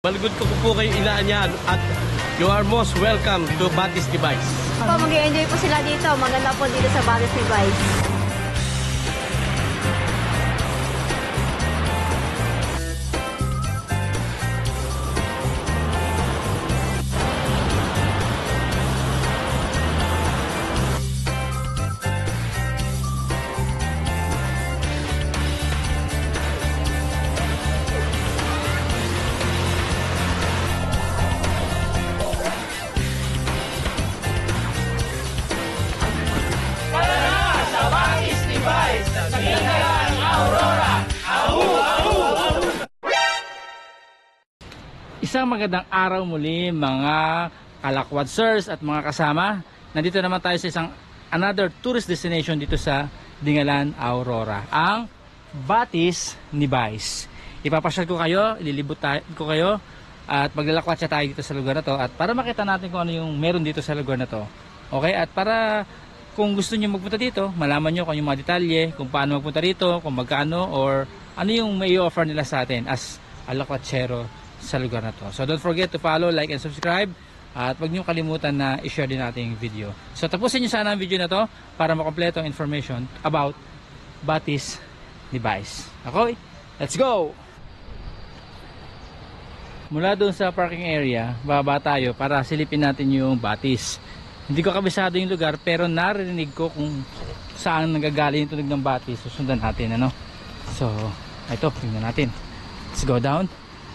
Malugod ko po kayo ilaan yan at you are most welcome to Batis Device. Mag-i-enjoy po sila dito. Maganda po dito sa Batis Device. Isang magandang araw muli mga kalakwadsers at mga kasama. Nandito naman tayo sa isang another tourist destination dito sa Dingalan, Aurora, ang Batis ni Vice. Ipapasyal ko kayo, ililibot ko kayo at maglalakwatsa tayo dito sa lugar na to at para makita natin kung ano yung meron dito sa lugar na to. Okay? At para kung gusto niyo magpunta dito, malaman niyo kung yung mga detalye, kung paano magpunta dito, kung magkano or ano yung may offer nila sa atin as alakwatsero sa lugar na to. So don't forget to follow, like, and subscribe. At huwag niyo kalimutan na i-share din natin yung video. So tapusin niyo sana ang video na to para makompleto ang information about Batis ni Vice. Okay? Let's go! Mula doon sa parking area, bababa tayo para silipin natin yung Batis. Hindi ko kabisado yung lugar pero narinig ko kung saan nanggagaling yung tunog ng Batis. Susundan natin, ano? So, ito, tingnan natin. Let's go down.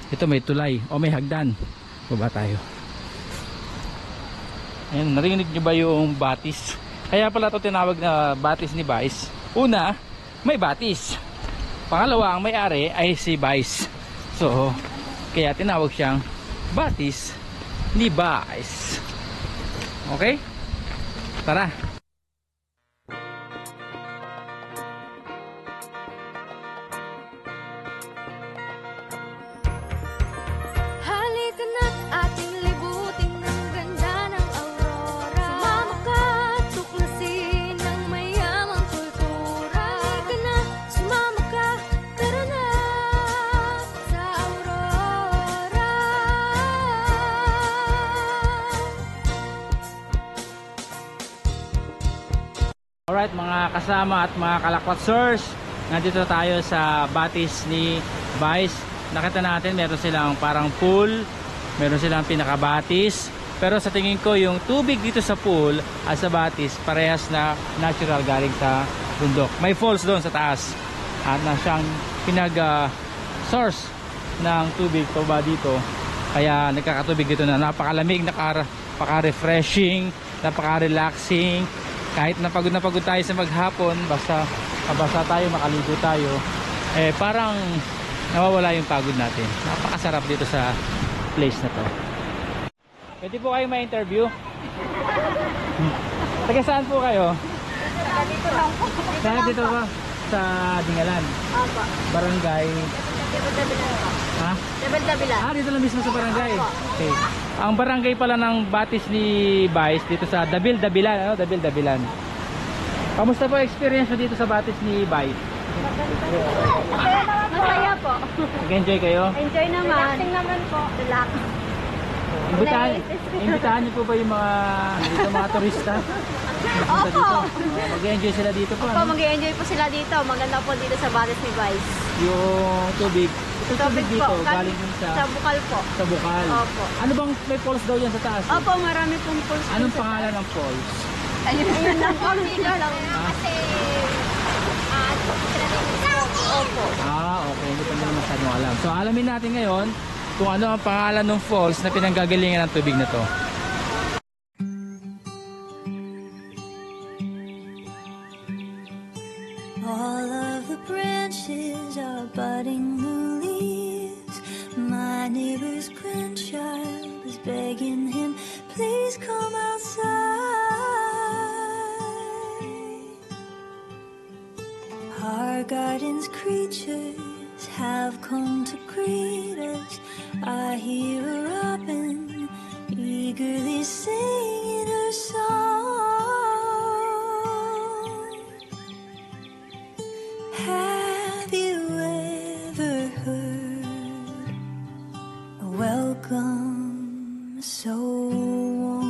Ito may tulay o may hagdan. Baba tayo. Ayan, narinig nyo ba yung Batis? Kaya pala ito tinawag na Batis ni Vice. Una, may Batis. Pangalawa, ang may-ari ay si Vice. So, kaya tinawag siyang Batis ni Vice. Okay? Tara! Alright mga kasama at mga kalakwatsers, nandito tayo sa Batis ni Vice. Nakita natin meron silang parang pool, meron silang pinakabatis, pero sa tingin ko yung tubig dito sa pool at sa Batis parehas na natural galing sa bundok. May falls doon sa taas at na siyang source ng tubig pa dito, kaya nagkakatubig dito na napakalamig, napaka-refreshing, napaka-relaxing. Kahit napagod tayo sa maghapon, basta tayo, makaligo tayo, eh parang nawawala yung pagod natin. Napakasarap dito sa place na to. Pwede po kayo ma-interview? Taga saan po kayo? Dito lang po. Saan dito ba? Sa Dingalan? Opo. Barangay? Dabil-dabilan po. Ha? Dabil-dabilan. Dito lang mismo sa barangay. Okay. Ang barangay pala ng Batis ni Vice dito sa Dabil-dabilan, ano? Dabil-dabilan. Kamusta po experience mo dito sa Batis ni Vice? Masaya po. Nag-enjoy kayo? Enjoy naman. Relaxing naman po. Relax. Imbitahan niyo po ba yung mga turista? Opo. Mag-enjoy sila dito po. Opo, mag-i-enjoy po sila dito. Maganda po dito sa Batis ni Vice. Yung tubig. Itong tubig dito, po, galing dun sa Bukal po. sa Bukal. Opo. Ano bang may falls daw yan sa taas? Opo, marami pong pools. Anong pangalan ng falls? Ayun lang po. Dito lang. Kasi, opo. Okay. Hindi pa nila masyadong alam. So, alamin natin ngayon kung ano ang pangalan ng falls na pinanggagalingan ng tubig na to. All of the branches are budding new leaves. My neighbor's grandchild is begging him, please come outside. Our garden's creatures have come to greet us. I hear a robin eagerly singing her song. Have you ever heard a well welcome, so warm.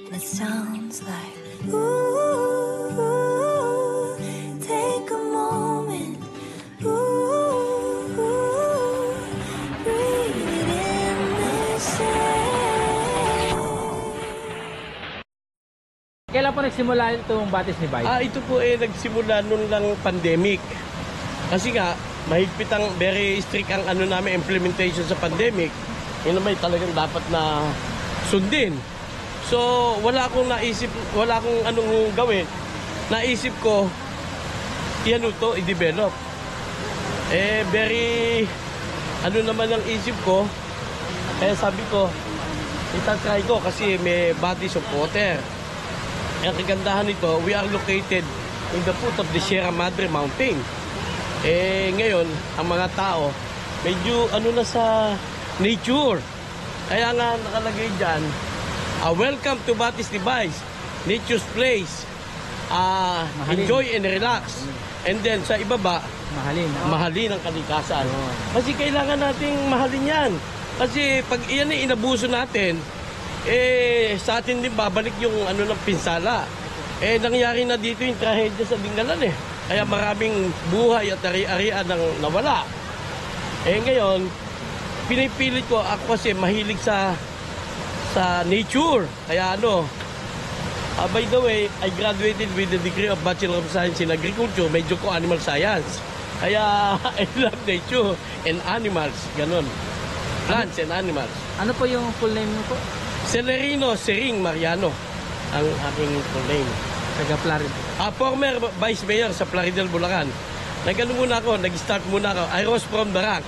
And it sounds like, ooh, take a moment, ooh, breathe it in, they say. Kailan po nagsimula itong batis ni Bay? Ito po nagsimula nun lang pandemic. Kasi nga, mahigpit ang, very strict ang ano namin, implementation sa pandemic. Yun naman talagang dapat na sundin. So, wala akong naisip, wala akong anong gawin. Naisip ko, yan ito, i-develop. Very, ano naman ang isip ko, sabi ko, itatry ko kasi may bodies of water. Ang kagandahan nito, we are located in the foot of the Sierra Madre Mountain. Ngayon, ang mga tao, medyo ano na sa nature. Kaya nga nakalagay dyan, welcome to Batis Device, nature's place. Enjoy and relax. And then sa ibaba, mahalin ang kalikasan. Kasi kailangan nating mahalin yan. Kasi pag iyan inabuso natin, sa atin din babalik yung ano ng pinsala. Nangyari na dito yung trahedya sa Dingalan Kaya maraming buhay at ari-arian ang nawala. Ngayon, pinipilit ko, ako kasi mahilig sa nature. Kaya by the way, I graduated with the degree of Bachelor of Science in Agriculture, medyo ko animal science. Kaya I love nature and animals, ganun. Plants and animals. Ano po yung full name mo po? Celerino Sering Mariano ang aking full name. Taga Florida. Former Vice Mayor sa Plaridel, Bulacan. Nag-start muna ako. I rose from the rank.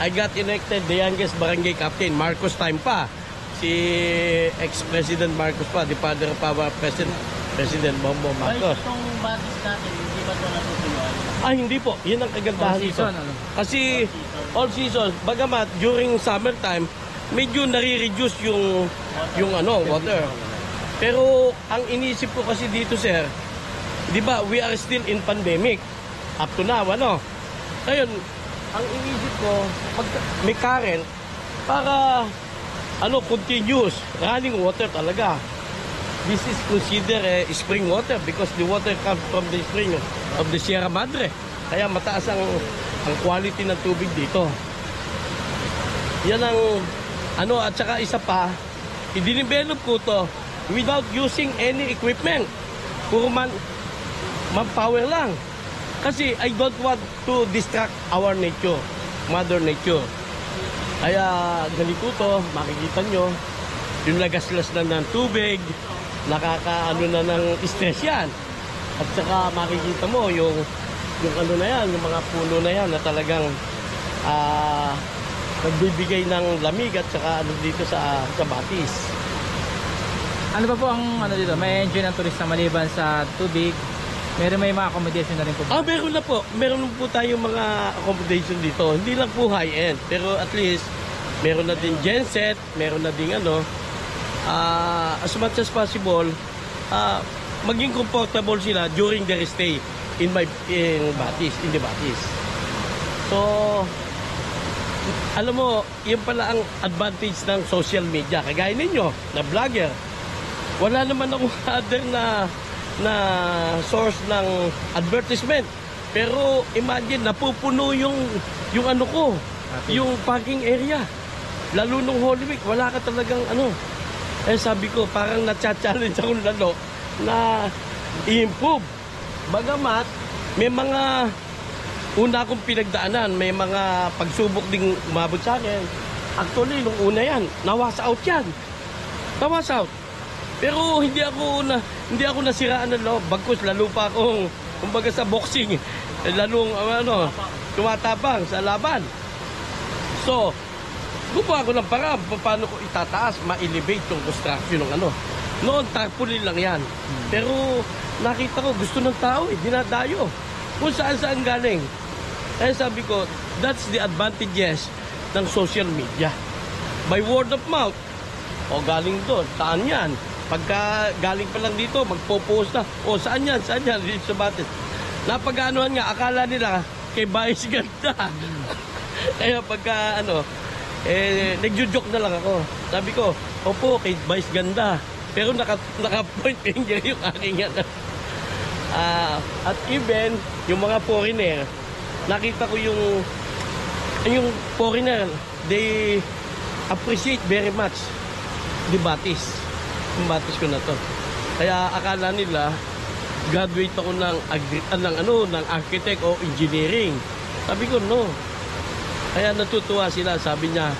I got elected the youngest barangay captain, Marcos time pa. Si ex-President Marcos pa, the father of our President Bongbong Marcos. Itong batis natin, hindi ba ito natutuloy? Hindi po. Yan ang kagandahan All season, nito. ano? Kasi all season, bagamat during summertime, medyo nare-reduce yung water. Pero ang inisip ko kasi dito, sir, di ba, we are still in pandemic. Up to now, Ngayon, ang inisip ko, may current para, continuous, running water talaga. This is considered spring water because the water comes from the spring of the Sierra Madre. Kaya mataas ang quality ng tubig dito. Yan ang, at saka isa pa, i-develop ko to without using any equipment. Puro manpower lang. Kasi I don't want to distract our nature, Mother Nature. Kaya ganito to, makikita nyo, yung nagaslas na ng tubig, nakakaano na ng stress yan. At saka makikita mo yung na yan, yung mga puno na yan na talagang nagbibigay ng lamig at saka dito sa Batis. Ano pa po ang dito? May enjoy ng turista maliban sa tubig? May mga accommodation na rin po ba? Meron na po. Meron po tayong mga accommodation dito. Hindi lang po high-end. Pero at least, meron na din genset, meron na din as much as possible, maging comfortable sila during their stay in the Batis. So, alam mo, yun pala ang advantage ng social media. Kagaya ninyo, na vlogger. Wala naman akong other na source ng advertisement. Pero imagine, napupuno yung yung parking area. Lalo nung Holy Week, wala ka talagang sabi ko, parang na-challenge ako lalo na i-improve. Bagamat, may mga una akong pinagdaanan, may mga pagsubok ding umabot sa akin. Actually, nung una yan, nawas out yan. Nawas out. Pero hindi ako nasiraan ng loob. Bagkus, lalo pa akong, kumbaga sa boxing, lalong, tumatapang sa laban. So, gumawa ko ng parang paano ko itataas, ma-elevate yung construction ng Noon, tarpaulin lang yan. Pero, nakita ko, gusto ng tao, dinadayo. Kung saan-saan galing. Kaya sabi ko, that's the advantages ng social media. By word of mouth, galing doon, saan yan? Pagka galing pa lang dito, magpo-post na, saan yan, dito sa Batis. Napag-anuhan nga, akala nila, kay Bayes ganda. Kaya pagka nagjo-joke na lang ako. Sabi ko, opo, kay Vice ganda. Pero naka-point finger yung aking at even, yung mga foreigner, nakita ko yung foreigner, they appreciate very much the batis. Yung batis ko na to. Kaya akala nila, graduate ako ng architect o engineering. Sabi ko, no. Kaya natutuwa sila. Sabi niya,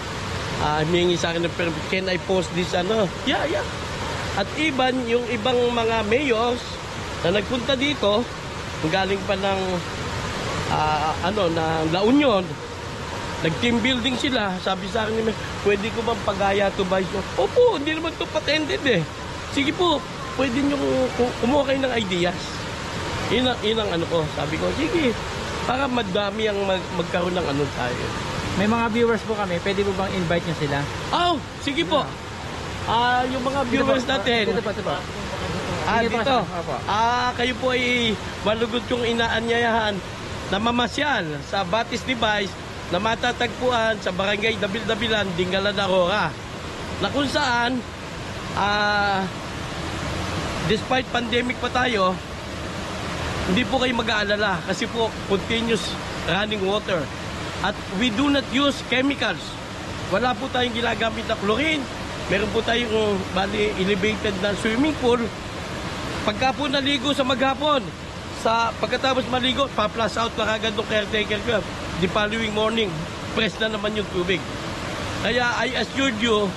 humingi sa akin ng permit, can I post this Yeah. At even yung ibang mga mayors na nagpunta dito, galing pa ng ng La Union, nag-team building sila. Sabi sa akin, pwede ko bang pagaya to Vice? Opo, hindi naman to patented eh. Sige po, pwede nyo kumuha kayo ng ideas. Yun ang ko. Sabi ko, sige, para madami ang magkaroon ng tayo. May mga viewers po kami, pwede po bang invite nyo sila? Oh, sige po. Yung mga viewers natin. Dito po. Dito. Kayo po ay malugod kong inaanyayahan na mamasyal sa Batis ni Vice na matatagpuan sa Barangay Dabil-Dabilan, Dingalan, Aurora. Na kung saan, despite pandemic pa tayo, hindi po kayo mag-aalala kasi po continuous running water. At we do not use chemicals. Wala po tayong ginagamit na chlorine. Meron po tayong elevated na swimming pool. Pagka po naligo sa maghapon, pagkatapos maligo, pa-flush out na kagad ng caretaker ko. The following morning, press na naman yung tubig. Kaya I assured you,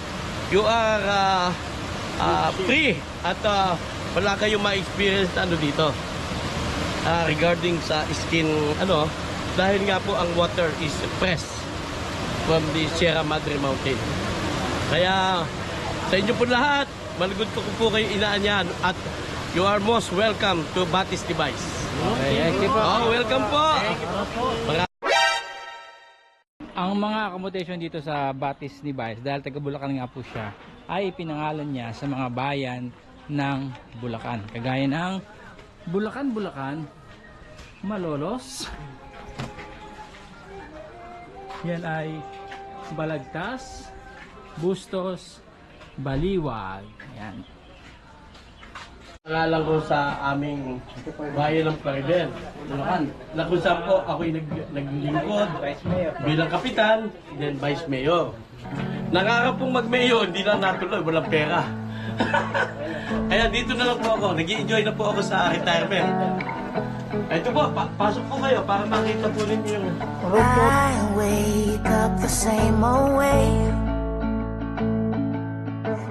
you are free at wala kayong ma-experience dito regarding sa skin dahil nga po ang water is fresh from the Sierra Madre Mountain. Kaya sa inyo po lahat, malugod ko po kayo inaanyahan at you are most welcome to Batis ni Vice. Thank you po. Welcome po. Ang mga accommodation dito sa Batis ni Vice, dahil taga Bulacan nga po siya, ay pinangalan niya sa mga bayan ng Bulacan. Kagaya ng Bulacan, Malolos. Yan ay Balagtas, Bustos, Baliwag. Yan. Pangalan ko sa aming bayan ng Paridel, Bulacan. Na kung saan po ako'y naglingkod bilang kapitan, then vice mayor. Nakaka pong mag-mayor, hindi lang natuloy, walang pera. Kaya dito na lang po ako, nag-i-enjoy na po ako sa retirement. Ito po, pasok po kayo para makita po ninyo yung I wake up the same old way.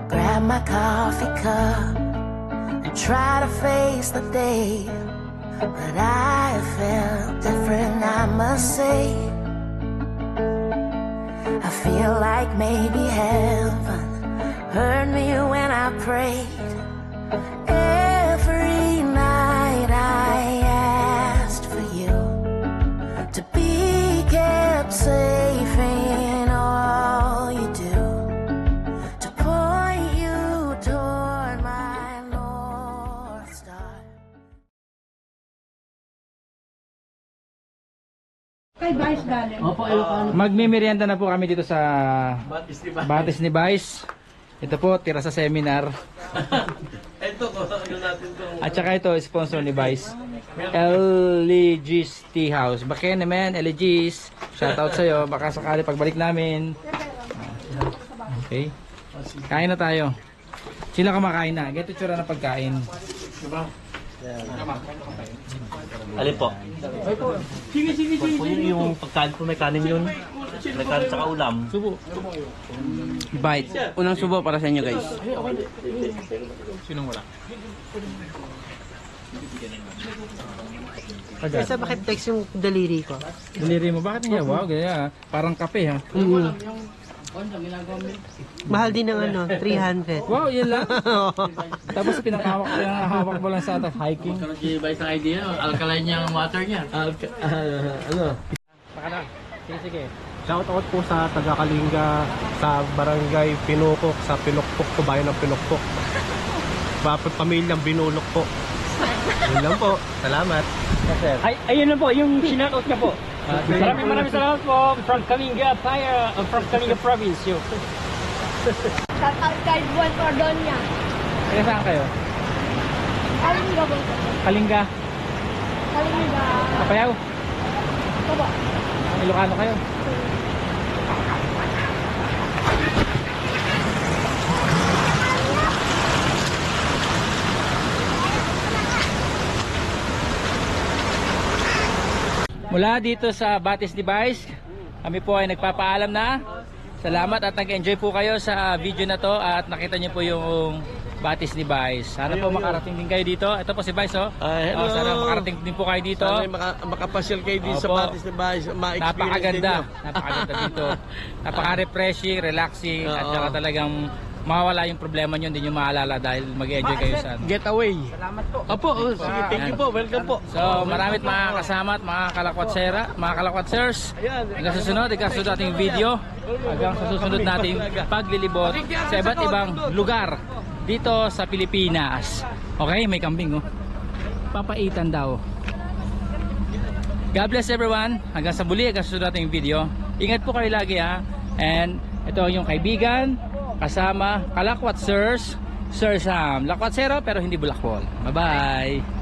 Grab my coffee cup and try to face the day. But I felt different, I must say. I feel like maybe heaven heard me when I prayed. Every night I asked for you to be kept safe in all you do, to point you toward my North Star. Magmimerienda na po kami dito sa Batis ni Vice. Batis ni Vice. Ito po, tira sa seminar. Ito ko, natin itong... At saka ito, sponsor ni Vice. LG's Tea House. Baka naman, LG's. Shoutout sa'yo. Baka sakali pagbalik namin. Okay. Kain na tayo. Sila kumakain na. Ganito tsura na pagkain. Alin po? Sige. Yung pagkain po may kanin yun. May kanin tsaka ulam. Subo. Bite. Unang subo para sa inyo guys. Sinong wala? Kaysa bakit text yung daliri ko? Daliri mo. Bakit niya? Wow, ganyan. Parang kape ha. Mahal din ng 300. Wow, yan lang. Tapos pinakahawak mo lang sa atin. Hiking. Karoon si Vice ng idea, alkaline yung water niya. Baka na. Sige. Shout out po sa taga Kalinga, sa barangay Pinukok, sa Pinukpok po, bayan ng Pinukpok. Pamilyang Binulok po. Yun lang po. Salamat. Ay, ayun lang po, yung shoutout niya po. Maraming salamat po from Kalinga Province. Yo. Shoutout kay Juan Cordonia. Kaya saan kayo? Kalinga ba? Kalinga. Kalinga. Kapayaw. Baba. Ilocano kayo. Mula dito sa Batis Device, kami po ay nagpapaalam na. Salamat at nag-enjoy po kayo sa video na to at nakita niyo po yung Batis Device. Sana po makarating din kayo dito. Ito po si Vice, oh. Hello. Sana makarating din po kayo dito. Sana makapasyal kayo dito sa Opo. Batis Device. Ma-experience Napakaganda. ninyo. Napakaganda dito. Napaka-refreshing, relaxing, at Oo. saka talagang mawawala yung problema nyo, hindi nyo maalala dahil mag-enjoy kayo sa ano. Getaway. Salamat po. Opo, sige, thank you po. Welcome po. So, maramit mga kasama at mga kalakwatsera, mga kalakwatsers. Hanggang sa susunod, ikasunod ating video. Hanggang sa susunod nating paglilibot sa iba't ibang lugar dito sa Pilipinas. Okay, may kambing, oh. Papaitan daw. God bless everyone. Hanggang sa muli, hanggang sa susunod nating video. Ingat po kayo lagi, ha. And ito ang yung kaibigan, kasama, kalakwatsers, Sir Sam. Lakwatsero pero hindi bulakwol. Bye-bye.